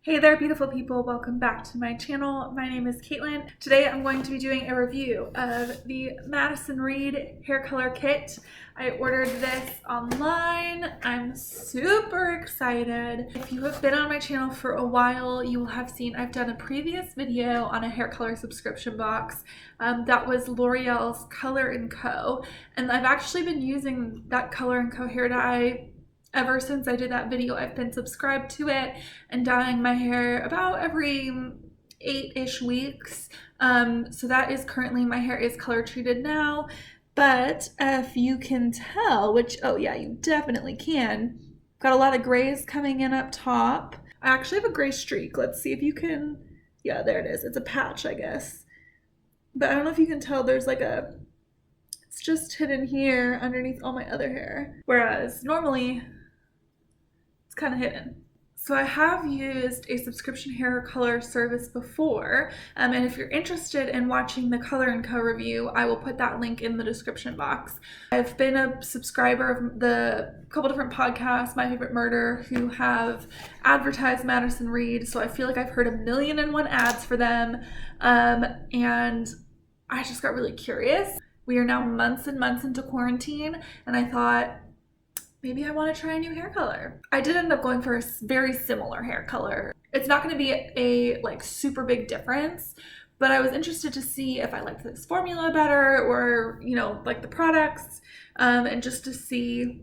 Hey there, beautiful people. Welcome back to my channel. My name is Caitlin. Today I'm going to be doing a review of the Madison Reed hair color kit. I ordered this online. I'm super excited. If you have been on my channel for a while, you will have seen I've done a previous video on a hair color subscription box. That was L'Oreal's Color & Co. And I've actually been using that Color & Co hair dye ever since I did that video. I've been subscribed to it and dyeing my hair about every 8-ish weeks. So that is currently, my hair is color treated now. But if you can tell, which, oh yeah, you definitely can, got a lot of grays coming in up top. I actually have a gray streak. Let's see if you can, yeah, there it is. It's a patch, I guess. But I don't know if you can tell, there's like it's just hidden here underneath all my other hair. Whereas normally, kind of hidden. So I have used a subscription hair color service before, and if you're interested in watching the Color & Co review, I will put that link in the description box. I've been a subscriber of the couple different podcasts, My Favorite Murder, who have advertised Madison Reed, so I feel like I've heard 1,000,001 ads for them, and I just got really curious. We are now months and months into quarantine, and I thought, maybe I want to try a new hair color. I did end up going for a very similar hair color. It's not going to be a like super big difference, but I was interested to see if I liked this formula better or, you know, like the products, and just to see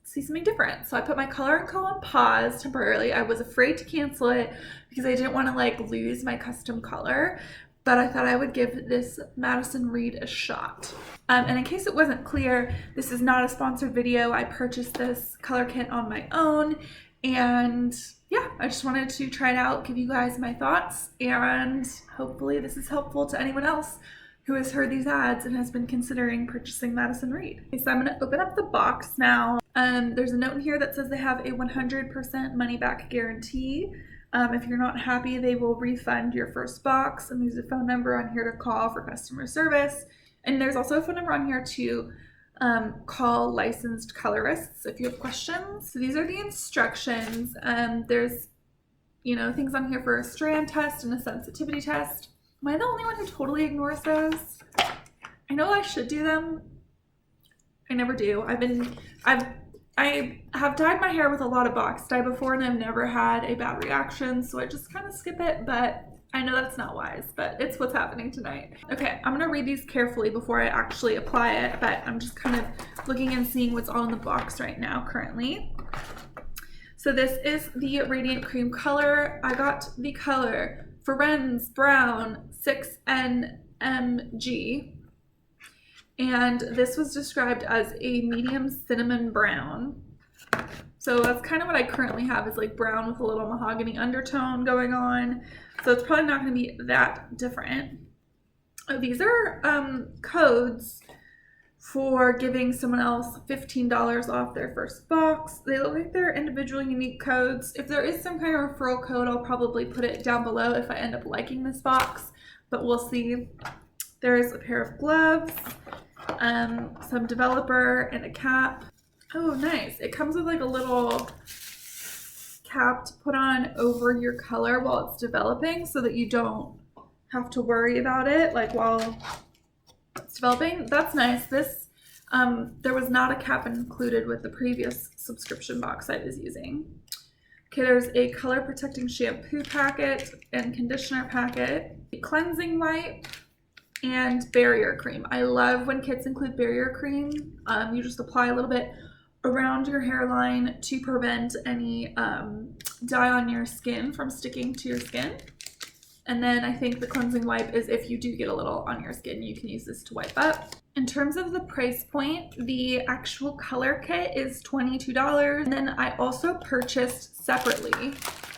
something different. So I put my Color & Co on pause temporarily. I was afraid to cancel it because I didn't want to like lose my custom color, but I thought I would give this Madison Reed a shot. And in case it wasn't clear, this is not a sponsored video. I purchased this color kit on my own, and yeah, I just wanted to try it out, give you guys my thoughts, and hopefully this is helpful to anyone else who has heard these ads and has been considering purchasing Madison Reed. Okay, so I'm gonna open up the box now. There's a note in here that says they have a 100% money back guarantee. If you're not happy, they will refund your first box, and there's a phone number on here to call for customer service. And there's also a phone number on here to call licensed colorists if you have questions. So these are the instructions. There's, you know, things on here for a strand test and a sensitivity test. Am I the only one who totally ignores those? I know I should do them. I never do. I have dyed my hair with a lot of box dye before, and I've never had a bad reaction, so I just kind of skip it, but I know that's not wise, but it's what's happening tonight. Okay, I'm gonna read these carefully before I actually apply it, but I'm just kind of looking and seeing what's all in the box right now currently. So this is the Radiant Cream color. I got the color Ferenz Brown 6NMG. And this was described as a medium cinnamon brown. So that's kind of what I currently have, is like brown with a little mahogany undertone going on. So it's probably not going to be that different. These are codes for giving someone else $15 off their first box. They look like they're individual unique codes. If there is some kind of referral code, I'll probably put it down below if I end up liking this box, but we'll see. There's a pair of gloves, some developer, and a cap. Oh, nice. It comes with like a little cap to put on over your color while it's developing so that you don't have to worry about it like while it's developing. That's nice. This, there was not a cap included with the previous subscription box I was using. Okay, there's a color protecting shampoo packet and conditioner packet, a cleansing wipe, and barrier cream. I love when kits include barrier cream. You just apply a little bit around your hairline to prevent any dye on your skin from sticking to your skin. And then I think the cleansing wipe is if you do get a little on your skin, you can use this to wipe up. In terms of the price point, the actual color kit is $22. And then I also purchased separately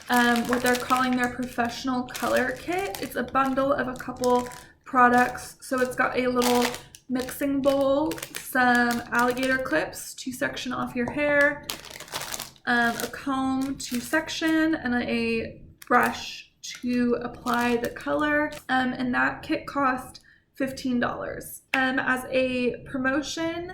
what they're calling their professional color kit. It's a bundle of a couple products. So it's got a little mixing bowl, some alligator clips to section off your hair, a comb to section, and a brush to apply the color. And that kit cost $15. As a promotion,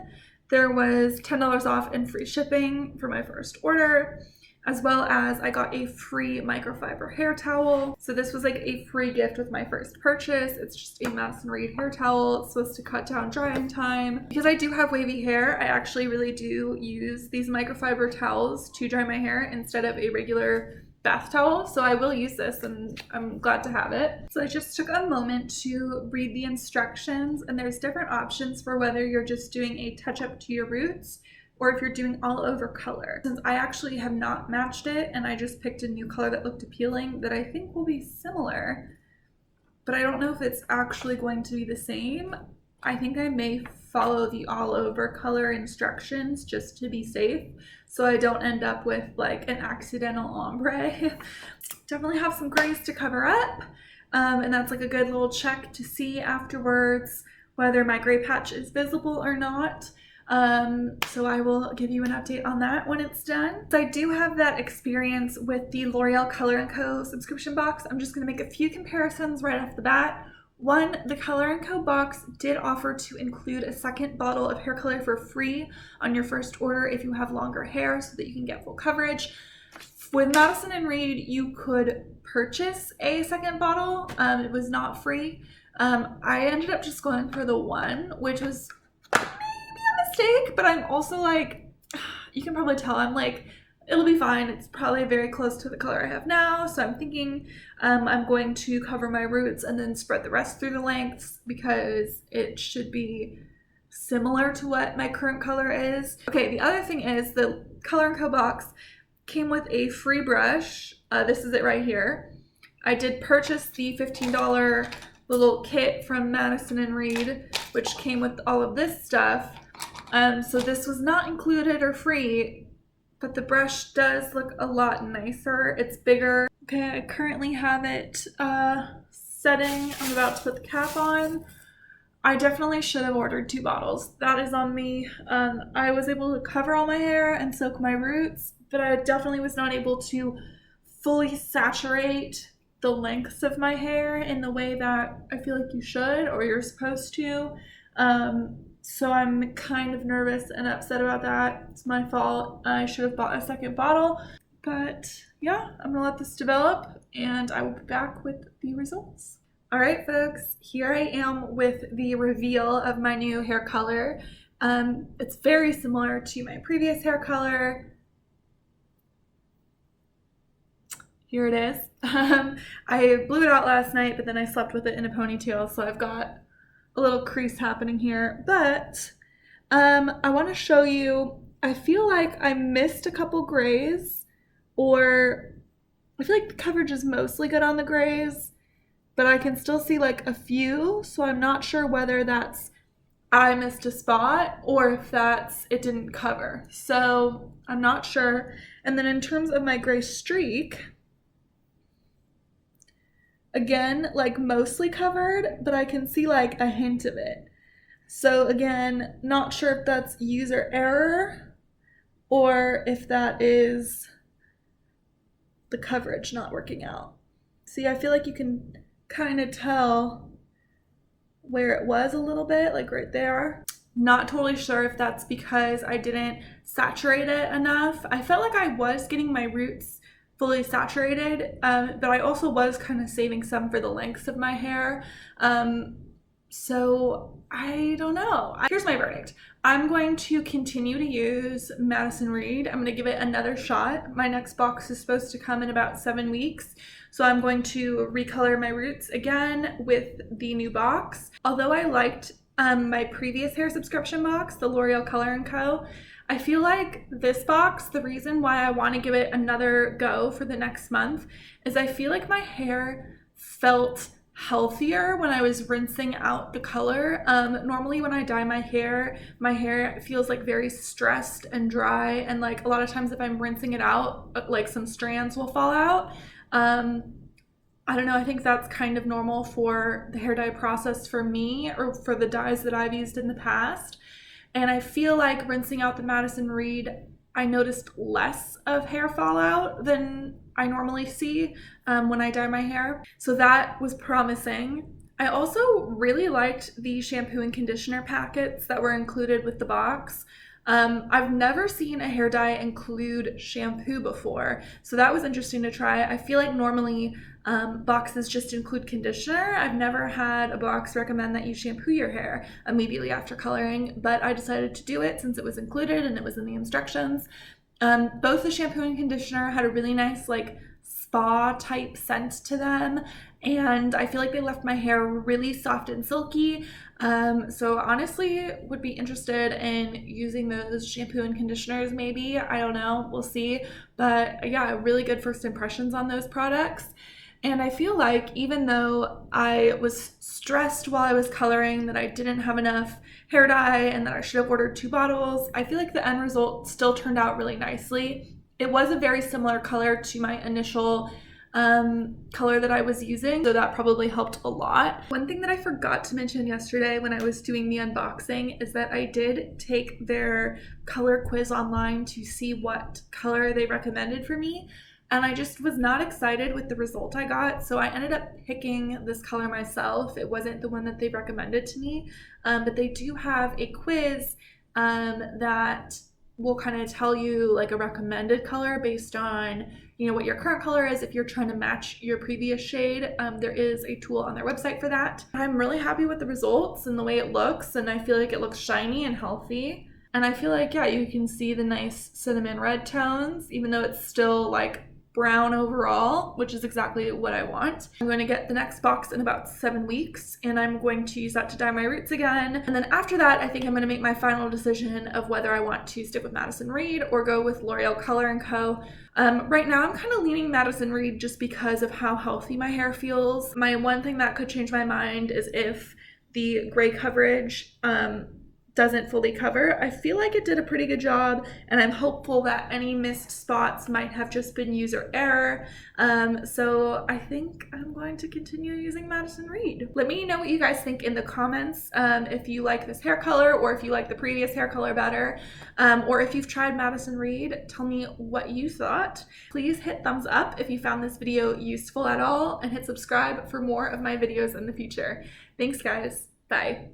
there was $10 off and free shipping for my first order. as well as I got a free microfiber hair towel. So this was like a free gift with my first purchase. It's just a Madison Reed hair towel. It's supposed to cut down drying time. Because I do have wavy hair, I actually really do use these microfiber towels to dry my hair instead of a regular bath towel, so I will use this and I'm glad to have it. So I just took a moment to read the instructions, and there's different options for whether you're just doing a touch-up to your roots or if you're doing all over color. Since I actually have not matched it and I just picked a new color that looked appealing that I think will be similar, but I don't know if it's actually going to be the same. I think I may follow the all over color instructions just to be safe, so I don't end up with like an accidental ombre. Definitely have some grays to cover up, and that's like a good little check to see afterwards whether my gray patch is visible or not. So I will give you an update on that when it's done. So I do have that experience with the L'Oreal Color & Co subscription box. I'm just going to make a few comparisons right off the bat. One, the Color & Co box did offer to include a second bottle of hair color for free on your first order if you have longer hair so that you can get full coverage. With Madison Reed, you could purchase a second bottle. It was not free. I ended up just going for the one, which was maybe a mistake, but I'm also like, you can probably tell I'm like, it'll be fine. It's probably very close to the color I have now. So I'm thinking I'm going to cover my roots and then spread the rest through the lengths because it should be similar to what my current color is. Okay, the other thing is the Color & Co box came with a free brush. This is it right here. I did purchase the $15 little kit from Madison Reed, which came with all of this stuff. So this was not included or free, but the brush does look a lot nicer. It's bigger. Okay, I currently have it setting. I'm about to put the cap on. I definitely should have ordered 2 bottles. That is on me. I was able to cover all my hair and soak my roots, but I definitely was not able to fully saturate the lengths of my hair in the way that I feel like you should or you're supposed to. So I'm kind of nervous and upset about that. It's my fault. I should have bought a second bottle. But yeah, I'm gonna let this develop and I will be back with the results. All right, folks, here I am with the reveal of my new hair color. It's very similar to my previous hair color. Here it is. I blew it out last night, but then I slept with it in a ponytail, so I've got a little crease happening here, but I want to show you, I feel like I missed a couple grays, or I feel like the coverage is mostly good on the grays, but I can still see like a few, so I'm not sure whether that's I missed a spot or if that's it didn't cover, so I'm not sure. And then in terms of my gray streak, again, like mostly covered, but I can see like a hint of it. So again, not sure if that's user error or if that is the coverage not working out. See, I feel like you can kind of tell where it was a little bit, like right there. Not totally sure if that's because I didn't saturate it enough. I felt like I was getting my roots fully saturated, but I also was kind of saving some for the lengths of my hair. So I don't know. Here's my verdict. I'm going to continue to use Madison Reed. I'm going to give it another shot. My next box is supposed to come in about 7 weeks. So I'm going to recolor my roots again with the new box. Although I liked my previous hair subscription box, the L'Oreal Color & Co., I feel like this box, the reason why I want to give it another go for the next month is I feel like my hair felt healthier when I was rinsing out the color. Normally when I dye my hair feels like very stressed and dry, and like a lot of times if I'm rinsing it out, like some strands will fall out. I don't know, I think that's kind of normal for the hair dye process for me or for the dyes that I've used in the past. And I feel like rinsing out the Madison Reed, I noticed less of hair fallout than I normally see when I dye my hair. So that was promising. I also really liked the shampoo and conditioner packets that were included with the box. I've never seen a hair dye include shampoo before, so that was interesting to try. I feel like normally boxes just include conditioner. I've never had a box recommend that you shampoo your hair immediately after coloring, but I decided to do it since it was included and it was in the instructions. Both the shampoo and conditioner had a really nice like spa type scent to them, and I feel like they left my hair really soft and silky. So honestly would be interested in using those shampoo and conditioners maybe. I don't know, we'll see. But yeah, really good first impressions on those products. And I feel like even though I was stressed while I was coloring that I didn't have enough hair dye and that I should have ordered 2 bottles, I feel like the end result still turned out really nicely. It was a very similar color to my initial color that I was using, so that probably helped a lot. One thing that I forgot to mention yesterday when I was doing the unboxing is that I did take their color quiz online to see what color they recommended for me, and I just was not excited with the result I got, so I ended up picking this color myself. It wasn't the one that they recommended to me, but they do have a quiz that will kind of tell you like a recommended color based on, you know, what your current color is. If you're trying to match your previous shade, there is a tool on their website for that. I'm really happy with the results and the way it looks, and I feel like it looks shiny and healthy. And I feel like, yeah, you can see the nice cinnamon red tones, even though it's still like brown overall, which is exactly what I want. I'm going to get the next box in about 7 weeks, and I'm going to use that to dye my roots again. And then after that, I think I'm going to make my final decision of whether I want to stick with Madison Reed or go with L'Oreal Color & Co. Right now, I'm kind of leaning Madison Reed just because of how healthy my hair feels. My one thing that could change my mind is if the gray coverage doesn't fully cover. I feel like it did a pretty good job, and I'm hopeful that any missed spots might have just been user error. So I think I'm going to continue using Madison Reed. Let me know what you guys think in the comments, if you like this hair color or if you like the previous hair color better, or if you've tried Madison Reed, tell me what you thought. Please hit thumbs up if you found this video useful at all, and hit subscribe for more of my videos in the future. Thanks guys, bye.